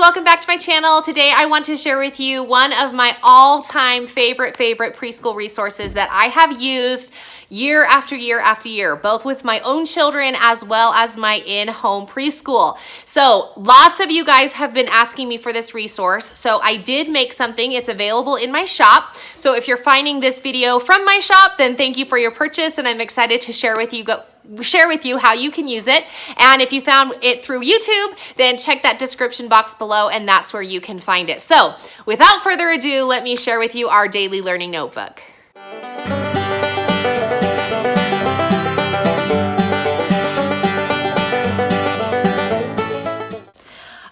welcome back to my channel. Today I want to share with you one of my all-time favorite preschool resources that I have used year after year after year, both with my own children as well as my in-home preschool. So lots of you guys have been asking me for this resource, so I did make something. It's available in my shop. So if you're finding this video from my shop, then thank you for your purchase, and I'm excited to share with you how you can use it. And if you found it through YouTube, then check that description box below, and that's where you can find it. So without further ado, let me share with you our daily learning notebook.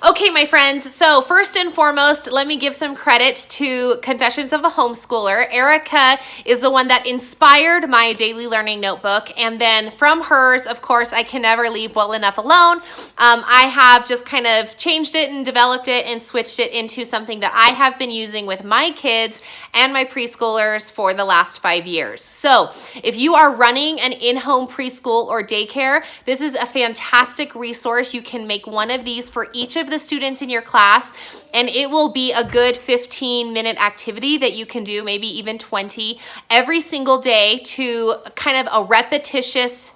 Okay, my friends, so first and foremost, let me give some credit to Confessions of a Homeschooler. Erica is the one that inspired my daily learning notebook, and then from hers, of course, I can never leave well enough alone. I have just kind of changed it and developed it and switched it into something that I have been using with my kids and my preschoolers for the last 5 years. So if you are running an in-home preschool or daycare, this is a fantastic resource. You can make one of these for each of the students in your class, and it will be a good 15-minute activity that you can do, maybe even 20, every single day to kind of a repetitious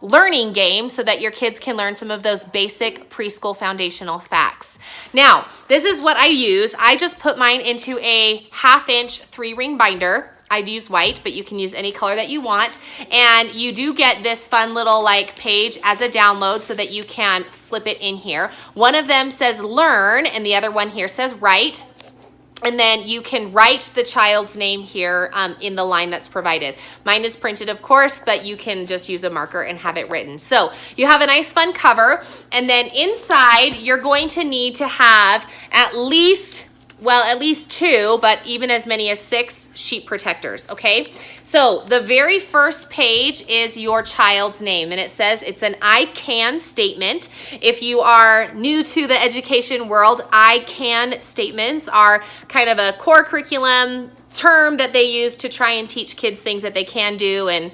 learning game so that your kids can learn some of those basic preschool foundational facts. Now, this is what I use. I just put mine into a 1/2-inch 3-ring binder. I'd use white, but you can use any color that you want. And you do get this fun little like page as a download so that you can slip it in here. One of them says learn and the other one here says write. And then you can write the child's name here in the line that's provided. Mine is printed, of course, but you can just use a marker and have it written. So you have a nice fun cover. And then inside, you're going to need to have at least 2, but even as many as 6 sheet protectors, okay? So the very first page is your child's name, and it says it's an I can statement. If you are new to the education world, I can statements are kind of a core curriculum term that they use to try and teach kids things that they can do and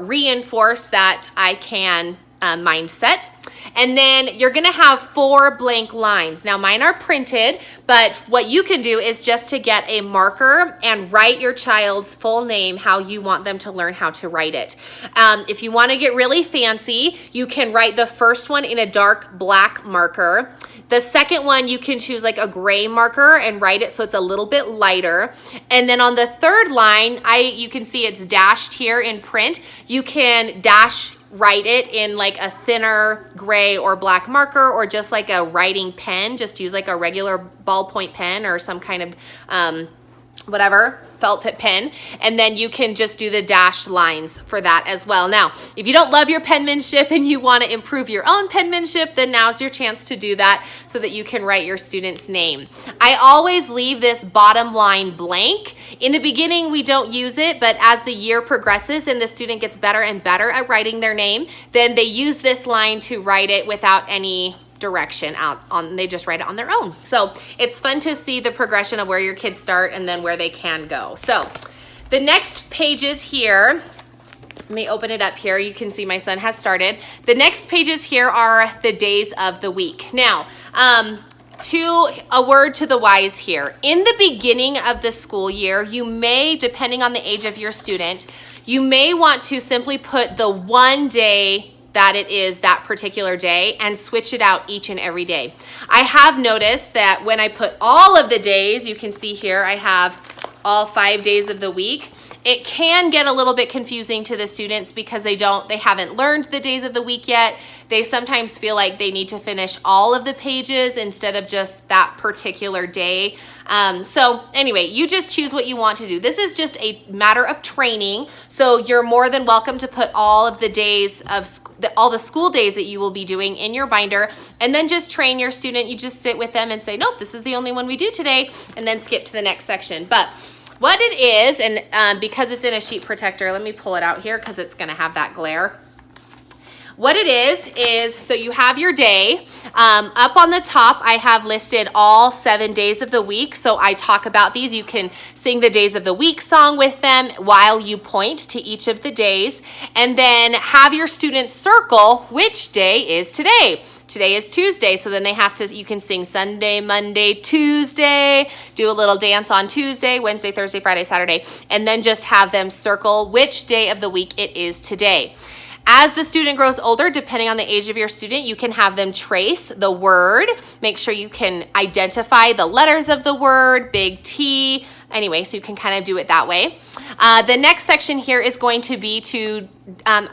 reinforce that I can mindset. And then you're gonna have 4 blank lines. Now mine are printed, but what you can do is just to get a marker and write your child's full name, how you want them to learn how to write it. If you wanna get really fancy, you can write the first one in a dark black marker. The second one, you can choose like a gray marker and write it so it's a little bit lighter. And then on the third line, you can see it's dashed here in print. You can write it in like a thinner gray or black marker, or just like a writing pen. Just use like a regular ballpoint pen or some kind of whatever felt tip pen, and then you can just do the dashed lines for that as well. Now, if you don't love your penmanship and you want to improve your own penmanship, then now's your chance to do that so that you can write your student's name. I always leave this bottom line blank. In the beginning, we don't use it, but as the year progresses and the student gets better and better at writing their name, then they use this line to write it without any direction they just write it on their own. So it's fun to see the progression of where your kids start and then where they can go. So the next pages here, let me open it up here. You can see my son has started. The next pages here are the days of the week. Now, a word to the wise here. In the beginning of the school year, you may, depending on the age of your student, you may want to simply put the one day that it is that particular day and switch it out each and every day. I have noticed that when I put all of the days, you can see here I have all 5 days of the week. It can get a little bit confusing to the students because they haven't learned the days of the week yet. They sometimes feel like they need to finish all of the pages instead of just that particular day. So anyway, you just choose what you want to do. This is just a matter of training. So you're more than welcome to put all of the days of all the school days that you will be doing in your binder, and then just train your student. You just sit with them and say, nope, this is the only one we do today, and then skip to the next section. But what it is, and because it's in a sheet protector, let me pull it out here because it's going to have that glare. What it is so you have your day. Up on the top, I have listed all 7 days of the week. So I talk about these. You can sing the days of the week song with them while you point to each of the days. And then have your students circle which day is today. today is Tuesday, so then they have to, you can sing Sunday, Monday, Tuesday, do a little dance on Tuesday, Wednesday, Thursday, Friday, Saturday, and then just have them circle which day of the week it is today. As the student grows older, depending on the age of your student, you can have them trace the word. Make sure you can identify the letters of the word, big T. Anyway, so you can kind of do it that way. The next section here is going to be to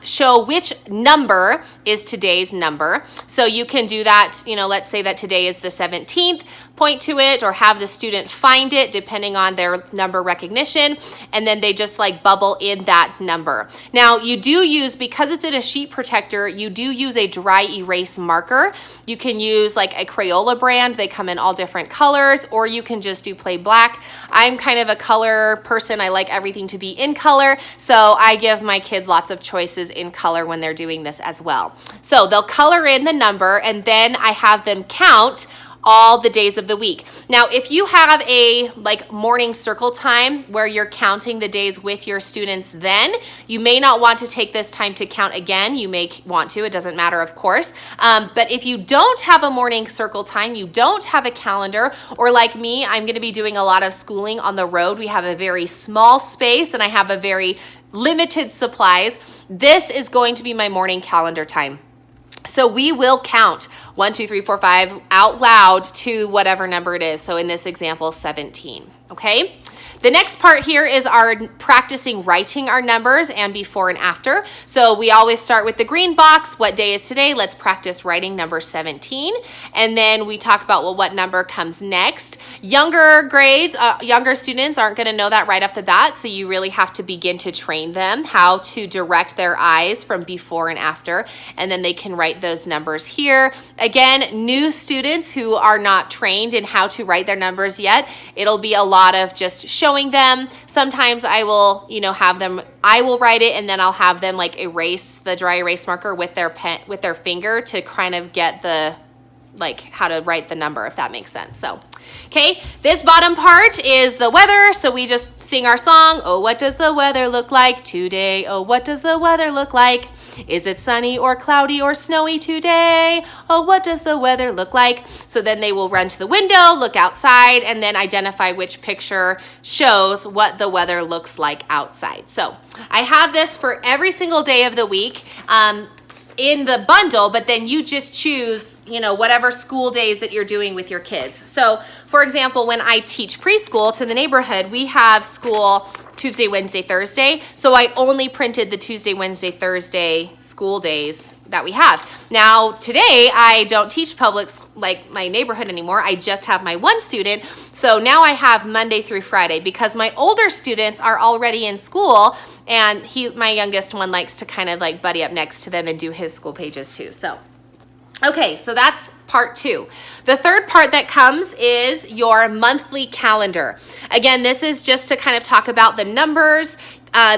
show which number is today's number. So you can do that, let's say that today is the 17th, point to it or have the student find it depending on their number recognition, and then they just like bubble in that number. Now you do use, because it's in a sheet protector, you do use a dry erase marker. You can use like a Crayola brand. They come in all different colors, or you can just do plain black. I'm kind of a color person. I like everything to be in color, so I give my kids lots of choices in color when they're doing this as well. So they'll color in the number, and then I have them count all the days of the week. Now, if you have a morning circle time where you're counting the days with your students, then you may not want to take this time to count again. You may want to, it doesn't matter, of course. But if you don't have a morning circle time, you don't have a calendar, or like me, I'm gonna be doing a lot of schooling on the road. We have a very small space and I have a very limited supplies. This is going to be my morning calendar time. So we will count 1, 2, 3, 4, 5 out loud to whatever number it is. So in this example, 17, okay? The next part here is our practicing writing our numbers and before and after. So we always start with the green box. What day is today? Let's practice writing number 17. And then we talk about, well, what number comes next. Younger grades, younger students aren't going to know that right off the bat. So you really have to begin to train them how to direct their eyes from before and after. And then they can write those numbers here. Again, new students who are not trained in how to write their numbers yet, it'll be a lot of just showing them. Sometimes I will, have them, I will write it and then I'll have them like erase the dry erase marker with their pen, with their finger to kind of get the, how to write the number, if that makes sense. So, okay, this bottom part is the weather. So we just sing our song. Oh, what does the weather look like today? Oh, what does the weather look like? Is it sunny or cloudy or snowy today? Oh, what does the weather look like? So then they will run to the window, look outside, and then identify which picture shows what the weather looks like outside. So I have this for every single day of the week in the bundle, but then you just choose, whatever school days that you're doing with your kids. So for example, when I teach preschool to the neighborhood, we have school Tuesday, Wednesday, Thursday. So I only printed the Tuesday, Wednesday, Thursday school days that we have. Now today I don't teach public like my neighborhood anymore. I just have my one student. So now I have Monday through Friday because my older students are already in school, and my youngest one likes to kind of buddy up next to them and do his school pages too. So okay, so that's part 2. The third part that comes is your monthly calendar. Again, this is just to kind of talk about the numbers.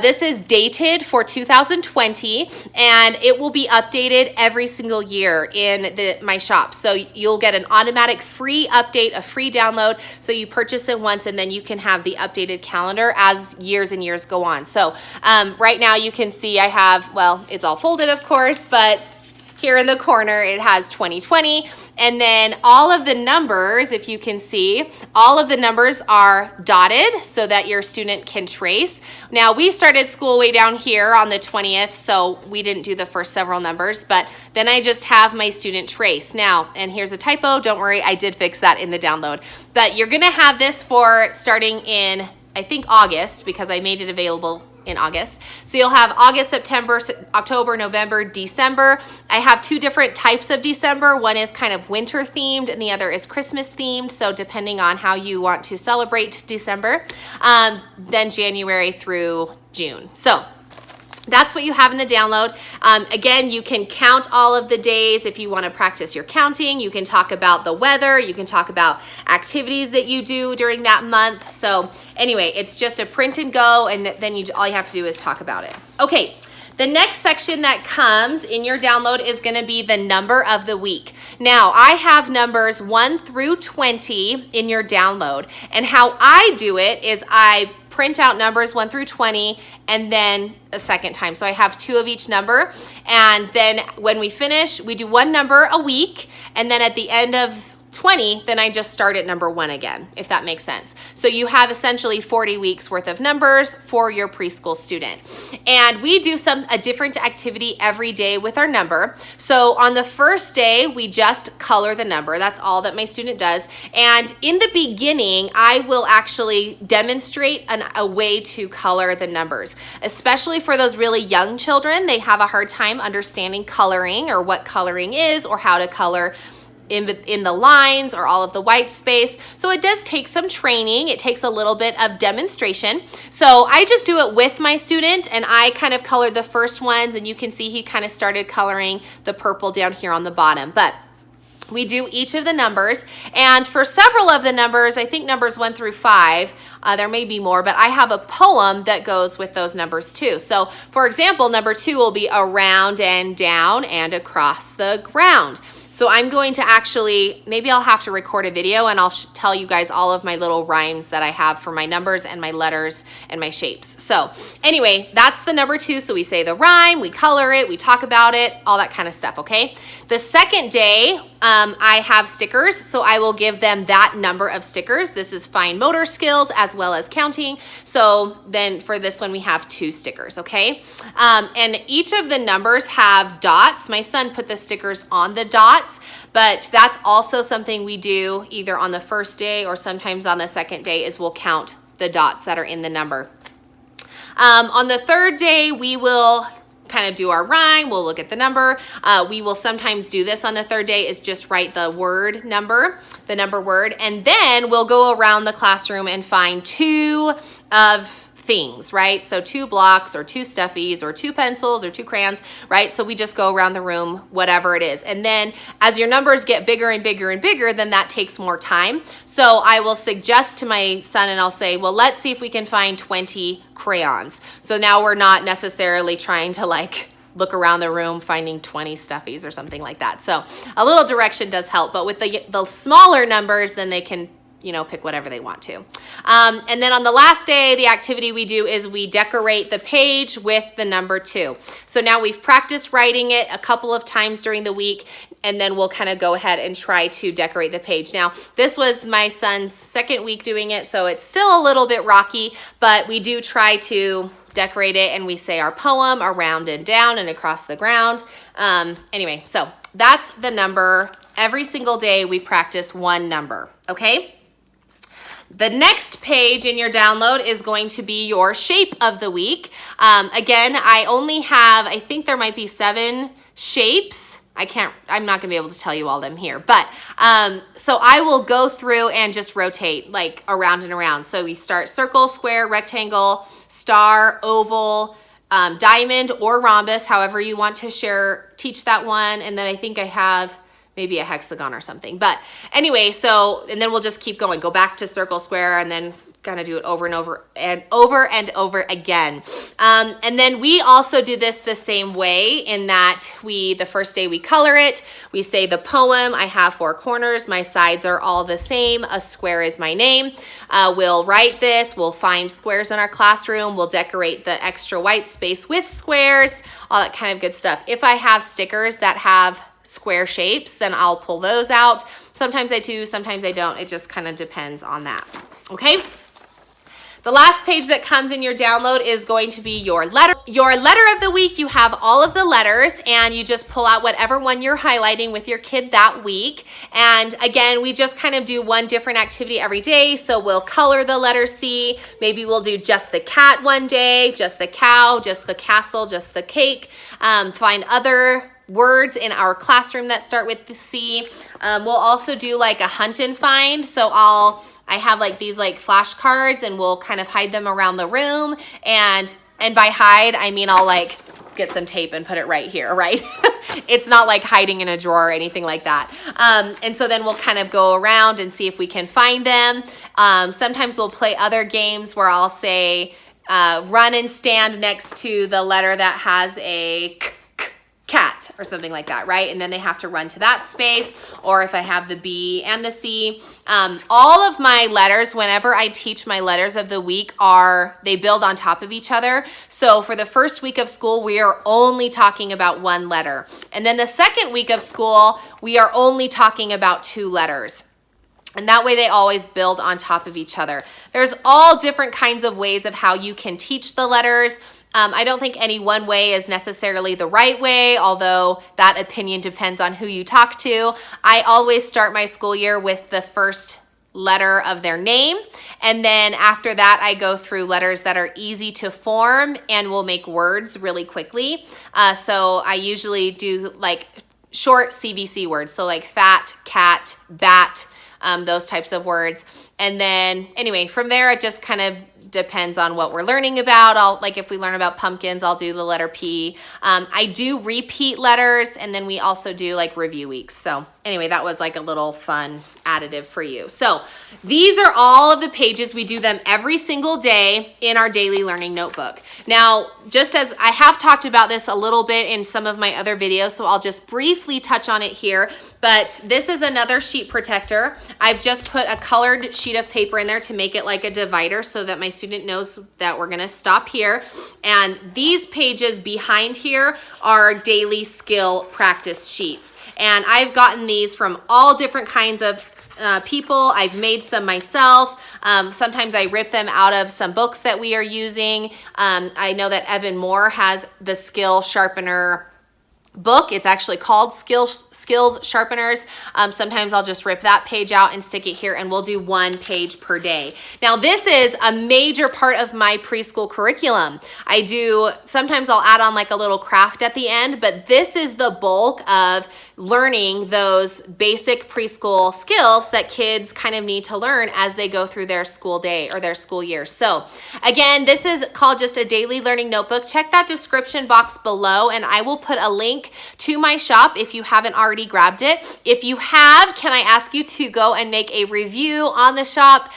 This is dated for 2020, and it will be updated every single year in my shop. So you'll get an automatic free update, a free download. So you purchase it once, and then you can have the updated calendar as years and years go on. So right now you can see I have, well, it's all folded, of course, but here in the corner, it has 2020, and then all of the numbers, if you can see, all of the numbers are dotted so that your student can trace. Now, we started school way down here on the 20th, so we didn't do the first several numbers, but then I just have my student trace. Now, and here's a typo, don't worry, I did fix that in the download. But you're gonna have this for starting in, I think, August, because I made it available in August. So you'll have August, September, October, November, December. I have 2 different types of December. One is kind of winter themed and the other is Christmas themed. So depending on how you want to celebrate December, then January through June. So that's what you have in the download. Again, you can count all of the days if you want to practice your counting. You can talk about the weather. You can talk about activities that you do during that month. So anyway, it's just a print and go, and then all you have to do is talk about it. Okay. The next section that comes in your download is going to be the number of the week. Now, I have numbers 1 through 20 in your download, and how I do it is I print out numbers 1 through 20 and then a second time. So I have 2 of each number. And then when we finish, we do 1 number a week. And then at the end of 20, then I just start at number 1 again, if that makes sense. So you have essentially 40 weeks worth of numbers for your preschool student. And we do a different activity every day with our number. So on the first day, we just color the number. That's all that my student does. And in the beginning, I will actually demonstrate a way to color the numbers, especially for those really young children. They have a hard time understanding coloring or what coloring is or how to color in the lines or all of the white space. So it does take some training. It takes a little bit of demonstration. So I just do it with my student, and I kind of color the first ones, and you can see he kind of started coloring the purple down here on the bottom. But we do each of the numbers, and for several of the numbers, I think numbers 1 through 5, there may be more, but I have a poem that goes with those numbers too. So for example, number 2 will be around and down and across the ground. So I'm going to actually, maybe I'll have to record a video and I'll tell you guys all of my little rhymes that I have for my numbers and my letters and my shapes. So anyway, that's the number 2. So we say the rhyme, we color it, we talk about it, all that kind of stuff, okay? The second day, I have stickers, so I will give them that number of stickers. This is fine motor skills as well as counting. So then for this one, we have 2 stickers, okay? And each of the numbers have dots. My son put the stickers on the dots, but that's also something we do either on the first day or sometimes on the second day is we'll count the dots that are in the number. On the third day, we will kind of do our rhyme. We'll look at the number. We will sometimes do this on the third day is just write the word number, the number word, and then we'll go around the classroom and find 2 of things, right? So 2 blocks or 2 stuffies or 2 pencils or 2 crayons, right? So we just go around the room, whatever it is. And then as your numbers get bigger and bigger and bigger, then that takes more time. So I will suggest to my son and I'll say, well, let's see if we can find 20 crayons. So now we're not necessarily trying to like look around the room finding 20 stuffies or something like that. So a little direction does help, but with the smaller numbers, then they can pick whatever they want to. And then on the last day, the activity we do is we decorate the page with the number 2. So now we've practiced writing it a couple of times during the week, and then we'll kind of go ahead and try to decorate the page. Now, this was my son's second week doing it, so it's still a little bit rocky, but we do try to decorate it, and we say our poem around and down and across the ground. Anyway, so that's the number. Every single day we practice 1 number, okay? The next page in your download is going to be your shape of the week. Again, I only have, I think there might be 7 shapes. I'm not gonna be able to tell you all of them here, but so I will go through and just rotate like around and around. So we start circle, square, rectangle, star, oval, diamond, or rhombus, however you want to teach that one. And then I think I have maybe a hexagon or something. But anyway, and then we'll just keep going. Go back to circle, square, and then kind of do it over and over and over and over again. And then we also do this the same way in that the first day we color it. We say the poem. I have 4 corners. My sides are all the same. A square is my name. We'll write this. We'll find squares in our classroom. We'll decorate the extra white space with squares, all that kind of good stuff. If I have stickers that have square shapes, then I'll pull those out. Sometimes I do, sometimes I don't. It just kind of depends on that. Okay? The last page that comes in your download is going to be your letter. Your letter of the week, you have all of the letters and you just pull out whatever one you're highlighting with your kid that week. And again, we just kind of do one different activity every day. So we'll color the letter C. Maybe we'll do just the cat one day, just the cow, just the castle, just the cake. Find other words in our classroom that start with the C. We'll also do like a hunt and find. So I have like these like flashcards and we'll kind of hide them around the room. And by hide, I mean I'll like get some tape and put it right here, right? It's not like hiding in a drawer or anything like that. And so then we'll kind of go around and see if we can find them. Sometimes we'll play other games where I'll say, run and stand next to the letter that has a k cat or something like that, right? And then they have to run to that space. Or if I have the B and the C, all of my letters, whenever I teach my letters of the week, they build on top of each other. So for the first week of school, we are only talking about one letter. And then the second week of school, we are only talking about 2 letters. And that way they always build on top of each other. There's all different kinds of ways of how you can teach the letters. I don't think any one way is necessarily the right way, although that opinion depends on who you talk to. I always start my school year with the first letter of their name. And then after that, I go through letters that are easy to form and will make words really quickly. So I usually do like short CVC words. So like fat, cat, bat, those types of words. And then anyway, from there, it just kind of depends on what we're learning about. Like if we learn about pumpkins, I'll do the letter P. I do repeat letters, and then we also do like review weeks. So anyway, that was like a little fun additive for you. So these are all of the pages. We do them every single day in our daily learning notebook. Now, just as I have talked about this a little bit in some of my other videos, so I'll just briefly touch on it here, but this is another sheet protector. I've just put a colored sheet of paper in there to make it like a divider so that my student knows that we're gonna stop here. And these pages behind here are daily skill practice sheets. And I've gotten these from all different kinds of people. I've made some myself. Sometimes I rip them out of some books that we are using. I know that Evan Moore has the Skill Sharpener book. It's actually called Skills Sharpeners. Sometimes I'll just rip that page out and stick it here, and we'll do 1 page per day. Now, this is a major part of my preschool curriculum. Sometimes I'll add on like a little craft at the end, but this is the bulk of learning those basic preschool skills that kids kind of need to learn as they go through their school day or their school year. So again, this is called just a daily learning notebook. Check that description box below, and I will put a link to my shop if you haven't already grabbed it. If you have, can I ask you to go and make a review on the shop?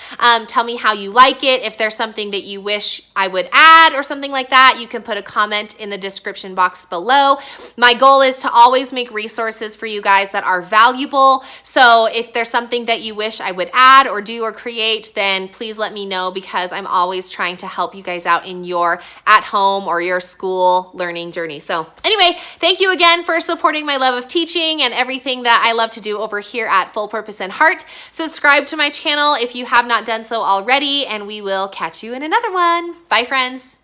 Tell me how you like it. If there's something that you wish I would add or something like that, you can put a comment in the description box below. My goal is to always make resources for you guys that are valuable. So if there's something that you wish I would add or do or create, then please let me know, because I'm always trying to help you guys out in your at-home or your school learning journey. So anyway, thank you again for supporting my love of teaching and everything that I love to do over here at Full Purpose and Heart. Subscribe to my channel if you have not done so already, and we will catch you in another one. Bye, friends.